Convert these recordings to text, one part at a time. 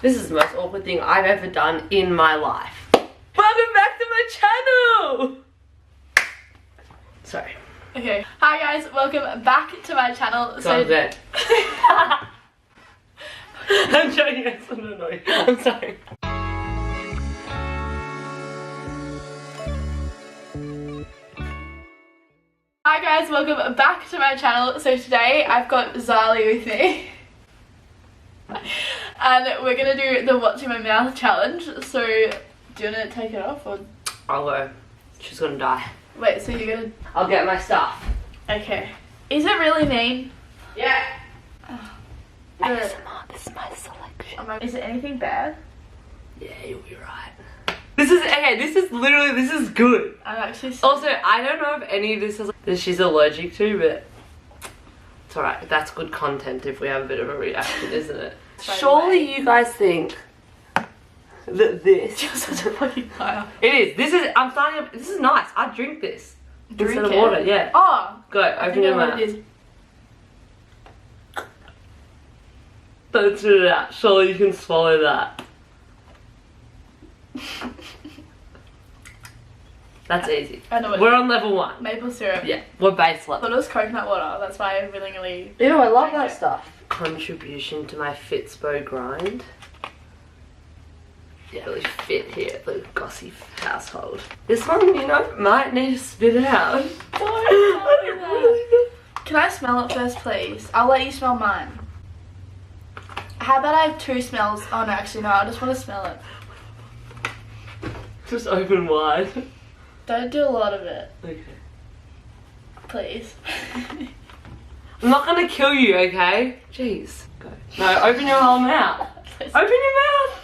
This is the most awkward thing I've ever done in my life. Welcome back to my channel! Sorry. Okay. Hi guys, welcome back to my channel. So that. I'm joking, it's so annoying. I'm sorry. Hi guys, welcome back to my channel. So today I've got Zali with me. And we're gonna do the what's in my mouth challenge. So do you wanna take it off or? I'll go. She's gonna die. Wait, so you're gonna? I'll get my stuff. Okay. Is it really mean? Yeah. ASMR, this is my selection. Is it anything bad? Yeah, you'll be right. This is, okay, this is good. I'm actually so also, I don't know if any of this is that she's allergic to, but it's alright. That's good content if we have a bit of a reaction, isn't it? Surely you guys think that this You're such a fucking liar. It is. I'm starting up. This is nice. I'd drink this. Drink instead of it? water, yeah. Oh. Go, open your mouth. Don't spit it out. Surely you can swallow that. That's easy. I know it. We're on level 1. Maple syrup. Yeah, we're base I thought level. it was coconut water. That's why I willingly. Ew, I love drank that it. stuff. Contribution to my Fitspo grind. Yeah, really fit here at the Gossy household. This one, you know, might need to spit it out. Don't do that. Can I smell it first, please? I'll let you smell mine. How about I have 2 smells? Oh no, actually no, I just want to smell it. Just open wide. Don't do a lot of it, Okay. please. I'm not gonna kill you, okay? Jeez. Go. No, open your whole mouth. Open your mouth!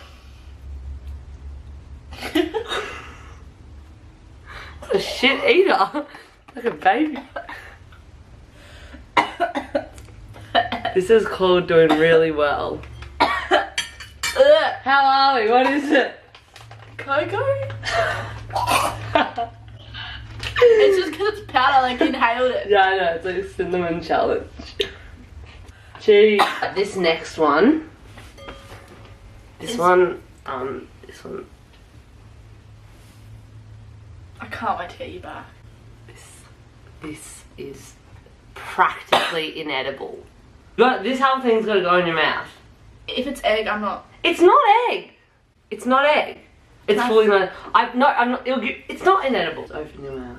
What a shit eater. Like a baby. This is called doing really well. How are we? What is it? Cocoa? It's just because it's powder, like inhaled it. Yeah, I know, it's like a cinnamon challenge. Gee. This next one. This one. I can't wait to get you back. This is practically inedible. This whole thing's gotta go in your mouth. If it's egg, I'm not. It's not egg. It's not egg. It's fully not. I'm not. It's not inedible. Open your mouth.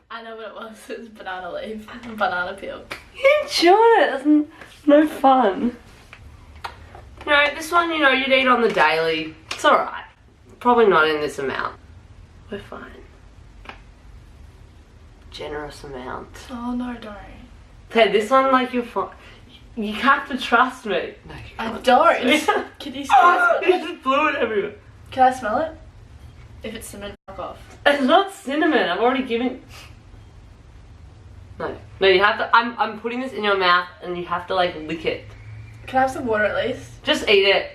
I know what it was. It was banana leaf. Banana peel. You enjoyed it. It's no fun. You know, this one, you know, you'd eat on the daily. It's alright. Probably not in this amount. We're fine. Generous amount. Oh no, don't. Okay, this one, like, you're fine. You have to trust me. No, you I can't. don't. Can you smell You it? just blew it everywhere. Can I smell it? If it's cinnamon, fuck off. It's not cinnamon. I've already given. No, you have to. I'm putting this in your mouth, and you have to like lick it. Can I have some water at least? Just eat it.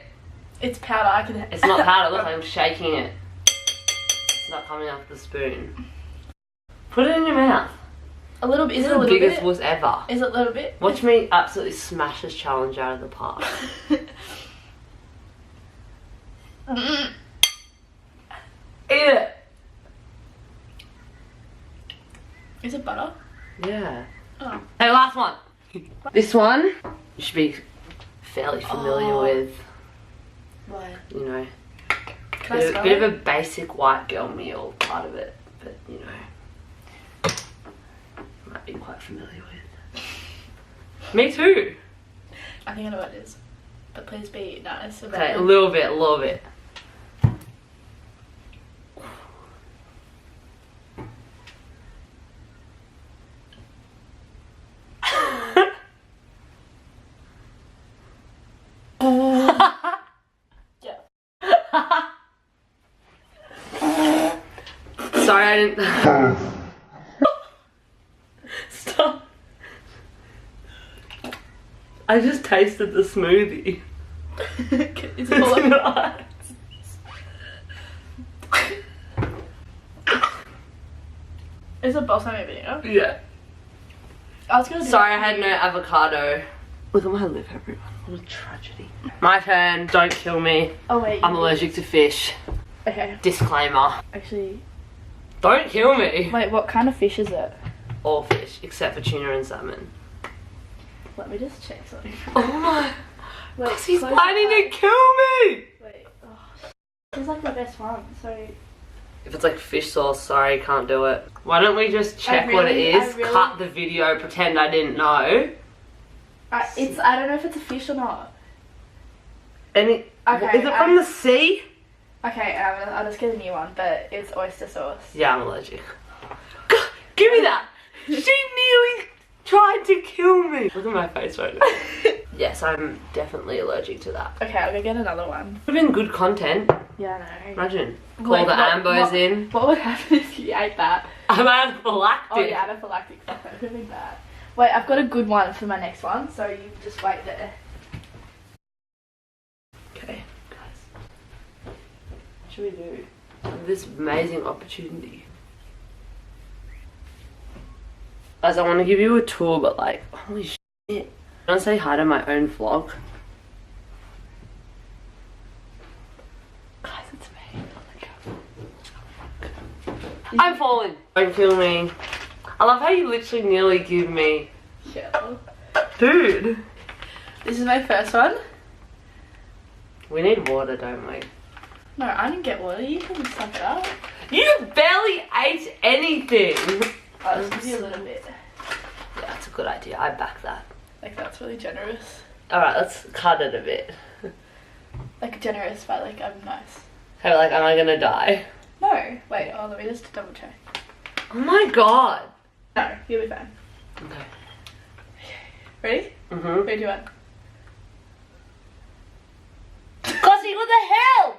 It's powder. I can. It's not powder. Look, I'm shaking it. It's not coming off the spoon. Put it in your mouth. A little bit. Is This it a is the little biggest bit? wuss ever. Is it a little bit? Watch me absolutely smash this challenge out of the park. Eat it. Is it butter? Yeah. Oh. Hey, last one. This one you should be fairly familiar with. Why? You know, Can I smell bit it? of a basic white girl meal part of it, but you know, might be quite familiar with. Me too. I think I know what it is. But please be nice about Okay, it. a little bit. Sorry, I didn't. Stop. I just tasted the smoothie. Is it all It's over? not. Is it balsamic vinegar? Yeah. I was gonna do Sorry, I that. had no avocado. Look at my lip, everyone. What a tragedy. My turn. Don't kill me. Oh wait. I'm allergic to fish. Okay. Disclaimer. Actually. Don't kill me. Wait, what kind of fish is it? All fish, except for tuna and salmon. Let me just check something. Oh my. Wait, Because he's close planning your to eyes. kill me. Wait. Oh, this is like the best one. So. If it's like fish sauce, sorry, can't do it. Why don't we just check what it is, cut the video, pretend I didn't know. I don't know if it's a fish or not. Any? Okay, Is it from the sea? Okay, I'll just get a new one, but it's oyster sauce. Yeah, I'm allergic. Give me that! She nearly tried to kill me! Look at my face right now. Yes, I'm definitely allergic to that. Okay, I'll go get another one. Would have been good content. Yeah, I know. Imagine. Call Wait, the ambos in. What would happen if you ate that? I'm anaphylactic. Oh yeah, anaphylactic. Fuck, that could have been bad. Wait, I've got a good one for my next one, so you just wait there. Okay, guys. What should we do? I have this amazing opportunity. Guys, I want to give you a tour, but like, holy shit. I want to say hi to my own vlog. Guys, it's me. I'm falling. Don't kill me. I love how you literally nearly give me. Yeah. Dude. This is my first one. We need water, don't we? No, I didn't get water. You can suck it up. You barely ate anything. I'll just give you a little bit. Yeah, that's a good idea. I back that. Like, that's really generous. Alright, let's cut it a bit. Like, generous, but like, I'm nice. Okay, like, am I gonna die? No. Wait, let me just double check. Oh my god. No, you'll be fine. Okay. Ready? Mm-hmm. 3, 2, 1. Gossie, what the hell?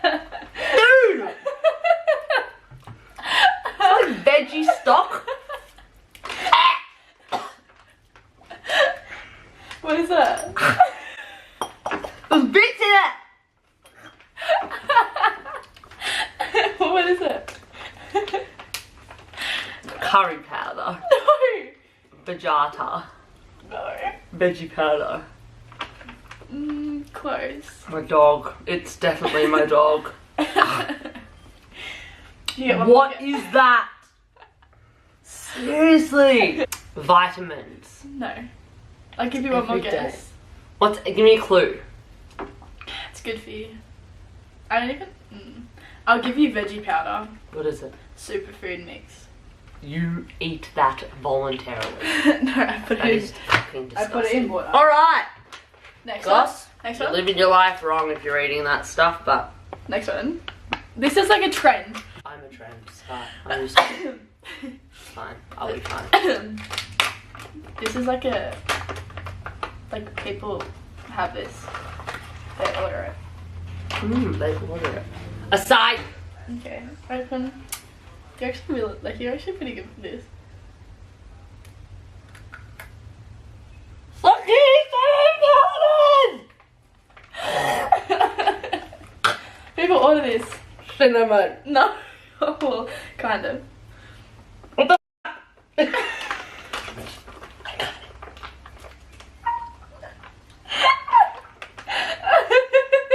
Dude! It's like veggie stock. What is that? There's bits in it! What is it? Curry powder. No! Bajata. No. Veggie powder. Close. My dog. It's definitely my dog. What is that? Seriously. Vitamins. No. I'll give you one more Every guess. What's? Give me a clue. It's good for you. I don't even... I'll give you veggie powder. What is it? Superfood mix. You eat that voluntarily. No, I put That it is fucking I disgusting. put it in water. Alright! Next Goss, one. Next you're one. living your life wrong if you're eating that stuff, but Next one. This is like a trend. I'm a trend. It's fine. I'm used to it. It's fine. I'll be fine. This is like a... Like, people have this. They order it. They order it. Aside! Okay, open. You're actually really, you're actually pretty good for this. Look, People order this. cinnamon. No. Well, kind of. What the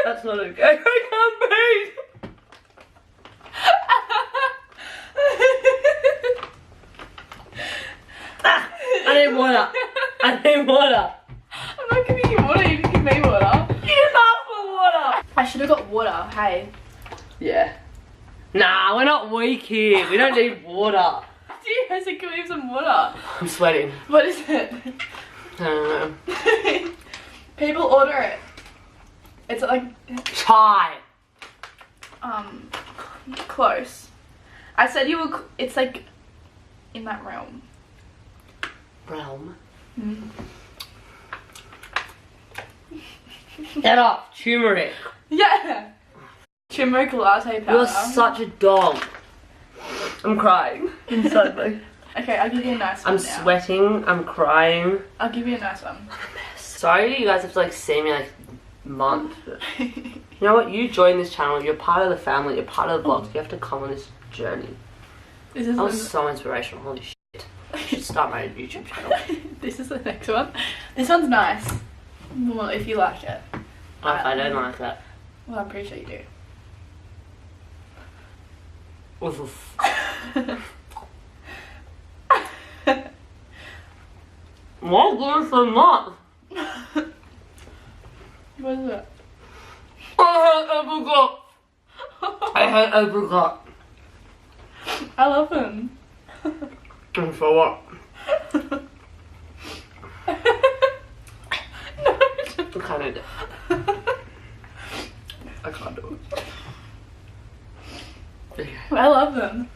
That's not okay. I can't breathe. I need water. I need water. I'm not giving you water, you can give me water. You didn't ask for water. I should have got water, hey. Yeah. Nah, we're not weak here. We don't need water. Gee, I said, can we have some water? I'm sweating. What is it? I don't know. People order it. It's like, Chai. close. I said you were, it's like, in that realm. Realm. Mm. Get off. Turmeric. Yeah. Turmeric latte powder. You're such a dog. I'm crying inside me. Okay, I'll give you a nice one I'm now. sweating. I'm crying. I'll give you a nice one. Sorry you guys have to like see me like month. You know what? You join this channel. You're part of the family. You're part of the vlogs. You have to come on this journey. This is That was so inspirational. Holy shit. I should start my YouTube channel. This is the next one. This one's nice. Well, if you like it. What if I don't like that? Well, I'm pretty sure you do. What's this? Why going so much? What is it? I hate apricot. I hate apricot. I love them. And for what? No, I can't do it. I can't do it. I love them.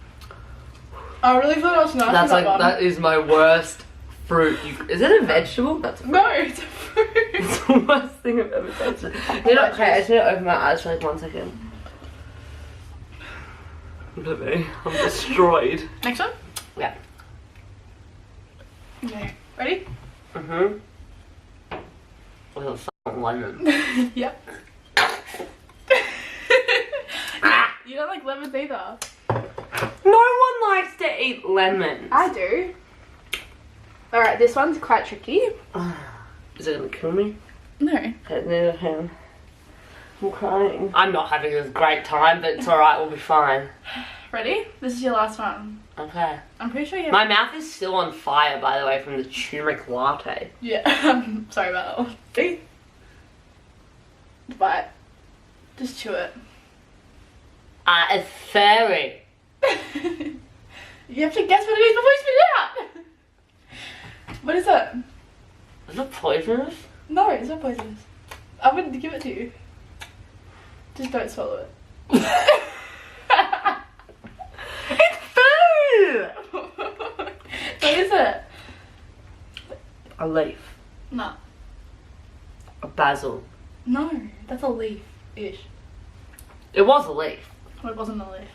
I really thought I was nice. That's like, one. that is my worst fruit. Is it a vegetable? That's a fruit. No, it's a fruit. It's the worst thing I've ever tasted. You know, okay, I just need to open my eyes for like 1 second. Look at me, I'm destroyed. Next one? Yeah. Okay. Ready? Mm-hmm. With a fucking lemon. Yep. You don't like lemons either. No one likes to eat lemons. I do. Alright, this one's quite tricky. Is it gonna kill me? No. Okay, neither him. I'm crying. I'm not having a great time, but it's alright, we'll be fine. Ready? This is your last one. Okay. I'm pretty sure you have... My mouth is still on fire, by the way, from the turmeric latte. Yeah, I'm sorry about that one. See? But, just chew it. It's fairy. You have to guess what it is before you spit it out! What is it? Is it poisonous? No, it's not poisonous. I wouldn't give it to you. Just don't swallow it. It's food! What is it? A leaf. No. A basil. No, that's a leaf-ish. It was a leaf. Well, it wasn't a leaf.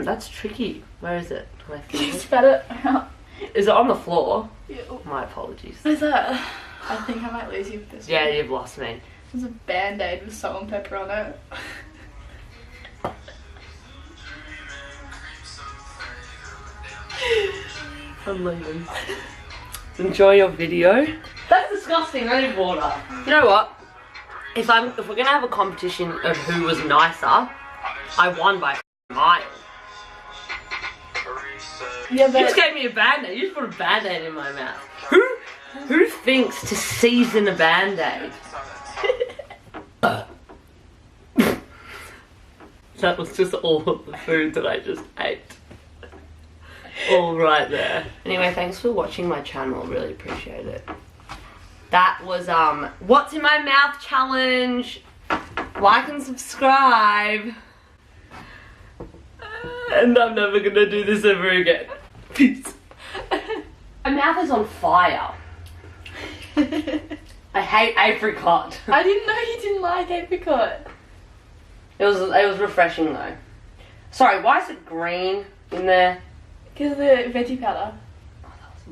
That's tricky. Where is it? Can I You feel it? spat it out. Is it on the floor? Yeah. My apologies. What is that? I think I might lose you with this Yeah, one. you've lost me. There's a band-aid with salt and pepper on it. I'm leaving. Enjoy your video. That's disgusting. I need water. You know what? If we're gonna have a competition of who was nicer, I won by a mile. Yeah, You but just gave me a band-aid. You just put a band-aid in my mouth. Who thinks to season a band-aid? That was just all of the food that I just ate. All right there. Anyway, thanks for watching my channel. Really appreciate it. That was what's in my mouth challenge. Like and subscribe. And I'm never gonna do this ever again. Peace. My mouth is on fire. I hate apricot. I didn't know you didn't like apricot. It was refreshing though. Sorry, why is it green in there? Because of the veggie powder.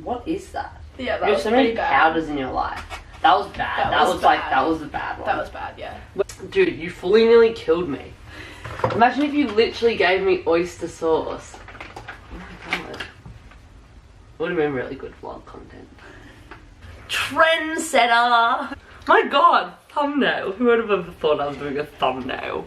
What is that? Yeah, that You have was so many pretty bad. powders in your life. That was bad. That was bad. that was the bad one. That was bad, yeah. Dude, you fully nearly killed me. Imagine if you literally gave me oyster sauce. Oh my god. Would have been really good vlog content. Trendsetter! My god, thumbnail. Who would have ever thought I was doing a thumbnail?